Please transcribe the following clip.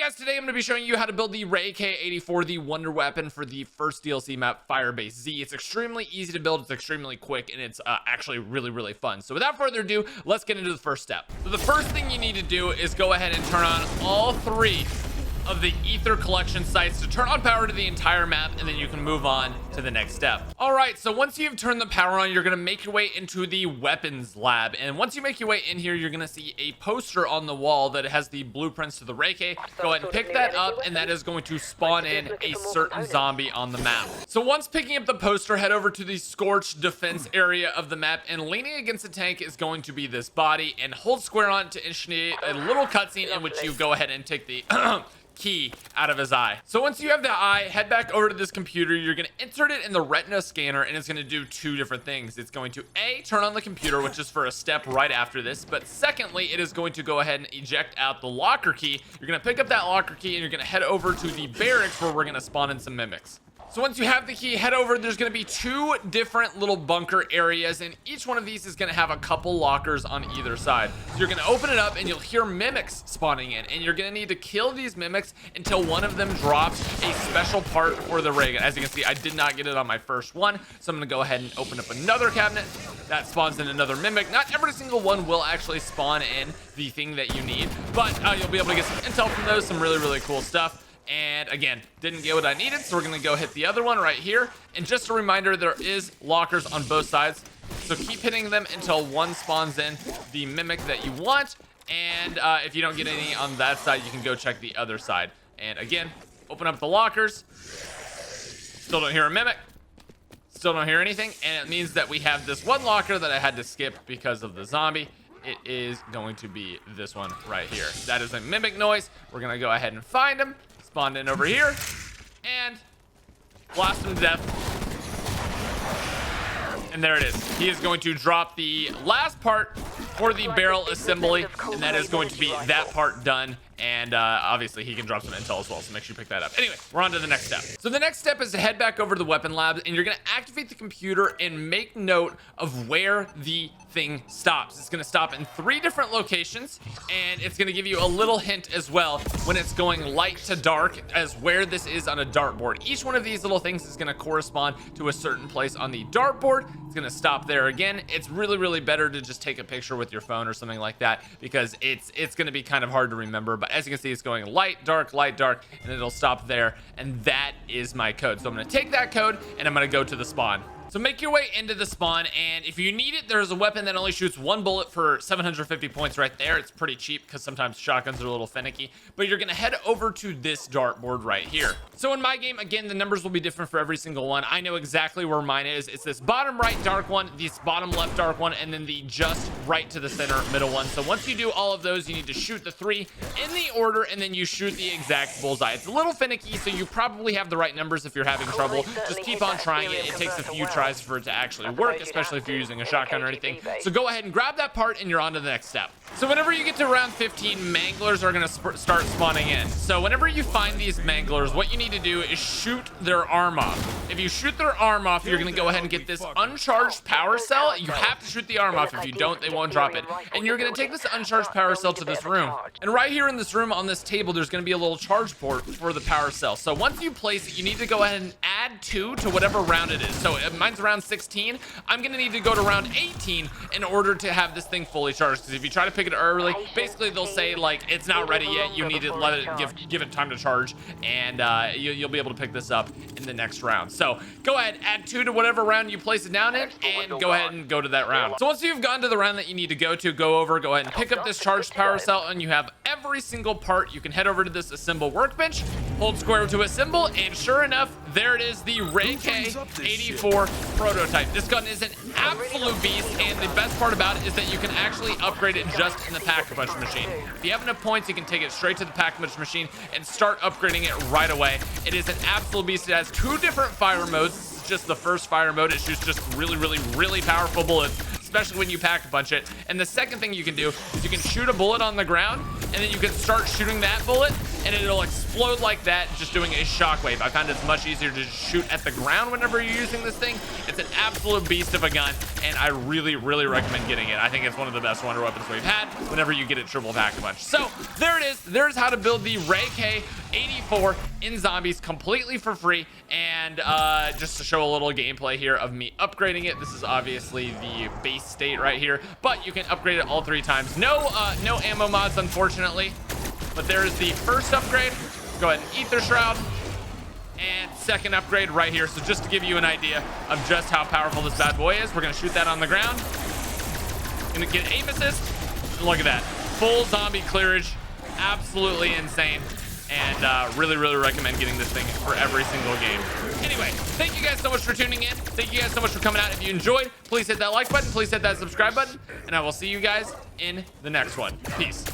guys, today I'm going to be showing you how to build the Ray K-84, the wonder weapon for the first DLC map, Firebase Z. It's extremely easy to build, it's extremely quick, and it's actually really fun. So without further ado, let's get into the first step. So the first thing you need to do is go ahead and turn on all three of the ether collection sites to turn on power to the entire map, and then you can move on to the next step. All right, so once you've turned the power on, you're going to make your way into the weapons lab, and once you make your way in here, you're going to see a poster on the wall that has the blueprints to the Ray K. Go ahead and pick that up, and that is going to spawn in a certain zombie on the map. So once picking up the poster, head over to the scorched defense area of the map, and leaning against the tank is going to be this body, and hold square on it to initiate a little cutscene in which you go ahead and take the key out of his eye. So once you have the eye, head back over to this computer. You're going to insert it in the retina scanner, and it's going to do two different things. It's going to turn on the computer, which is for a step right after this, but secondly, it is going to go ahead and eject out the locker key. You're going to pick up that locker key, and you're going to head over to the barracks where we're going to spawn in some mimics. So once you have the key, head over. There's going to be two different little bunker areas, and each one of these is going to have a couple lockers on either side. So you're going to open it up, and you'll hear mimics spawning in, and you're going to need to kill these mimics until one of them drops a special part for the ray gun. As you can see, I did not get it on my first one, so I'm going to go ahead and open up another cabinet. That spawns in another mimic. Not every single one will actually spawn in the thing that you need, but you'll be able to get some intel from those, some really cool stuff. And again, didn't get what I needed, so we're gonna go hit the other one right here. And just a reminder, there is lockers on both sides, so keep hitting them until one spawns in the mimic that you want. And if you don't get any on that side, you can go check the other side. And again, open up the lockers. Still don't hear a mimic, still don't hear anything, and it means that we have this one locker that I had to skip because of the zombie. It is going to be this one right here. That is a mimic noise. We're gonna go ahead and find him, spawn in over here, and blast him to death. And there it is. He is going to drop the last part for the barrel assembly, and that is going to be that part done. And obviously he can drop some intel as well, so make sure you pick that up. Anyway, we're on to the next step. So the next step is to head back over to the weapon lab, and you're gonna activate the computer and make note of where the thing stops. It's gonna stop in 3 different locations, and it's gonna give you a little hint as well when it's going light to dark as where this is on a dartboard. Each one of these little things is gonna correspond to a certain place on the dartboard. It's gonna stop there again. It's really better to just take a picture with your phone or something like that, because it's gonna be kind of hard to remember. But as you can see, it's going light, dark, and it'll stop there. And that is my code. So I'm gonna take that code and I'm gonna go to the spawn. So make your way into the spawn, and if you need it, there's a weapon that only shoots 1 bullet for 750 points right there. It's pretty cheap because sometimes shotguns are a little finicky, but you're gonna head over to this dartboard right here. So in my game, again, the numbers will be different for every single one. I know exactly where mine is. It's this bottom right dark one, this bottom left dark one, and then the just right to the center middle one. So once you do all of those, you need to shoot the 3 in the order, and then you shoot the exact bullseye. It's a little finicky, so you probably have the right numbers. If you're having trouble, just keep on trying it. It takes a few tries for it to actually work, especially if you're using a shotgun or anything. So go ahead and grab that part, and you're on to the next step. So whenever you get to round 15, manglers are going to start spawning in. So whenever you find these manglers, what you need to do is shoot their arm off. If you shoot their arm off, you're going to go ahead and get this uncharged power cell. You have to shoot the arm off. If you don't, they won't drop it. And you're going to take this uncharged power cell to this room. And right here in this room on this table, there's going to be a little charge port for the power cell. So once you place it, you need to go ahead and add 2 to whatever round it is. So mine's around 16. I'm going to need to go to round 18 in order to have this thing fully charged. Because if you try to pick it early, basically they'll say like it's not ready yet. You need to let it give it time to charge, and you'll be able to pick this up in the next round. So go ahead, add 2 to whatever round you place it down in, and go ahead and go to that round. So once you've gone to the round that you need to go to, go ahead and pick up this charged power cell, and you have every single part. You can head over to this assemble workbench, hold square to assemble, and sure enough, there it is, the Ray K-84 prototype. This gun is an absolute beast, and the best part about it is that you can actually upgrade it just in the pack-a-punch machine. If you have enough points, you can take it straight to the pack-a-punch machine and start upgrading it right away. It is an absolute beast. It has 2 different fire modes. This is just the first fire mode. It shoots just really powerful bullets, especially when you pack-a-punch it. And the second thing you can do is you can shoot a bullet on the ground, and then you can start shooting that bullet, and and it'll explode like that, just doing a shockwave. I found it's much easier to just shoot at the ground whenever you're using this thing. It's an absolute beast of a gun, and I really recommend getting it. I think it's one of the best wonder weapons we've had whenever you get it triple pack a bunch. So there it is. There's how to build the Ray K-84 in zombies completely for free. And just to show a little gameplay here of me upgrading it. This is obviously the base state right here, but you can upgrade it all 3 times. No ammo mods, unfortunately, but there is the first upgrade. Go ahead and Ether Shroud, and second upgrade right here. So just to give you an idea of just how powerful this bad boy is, we're gonna shoot that on the ground. Gonna get aim assist. Look at that, full zombie clearage, absolutely insane. And really recommend getting this thing for every single game. Anyway, thank you guys so much for tuning in. Thank you guys so much for coming out. If you enjoyed, please hit that like button, please hit that subscribe button, and I will see you guys in the next one. Peace.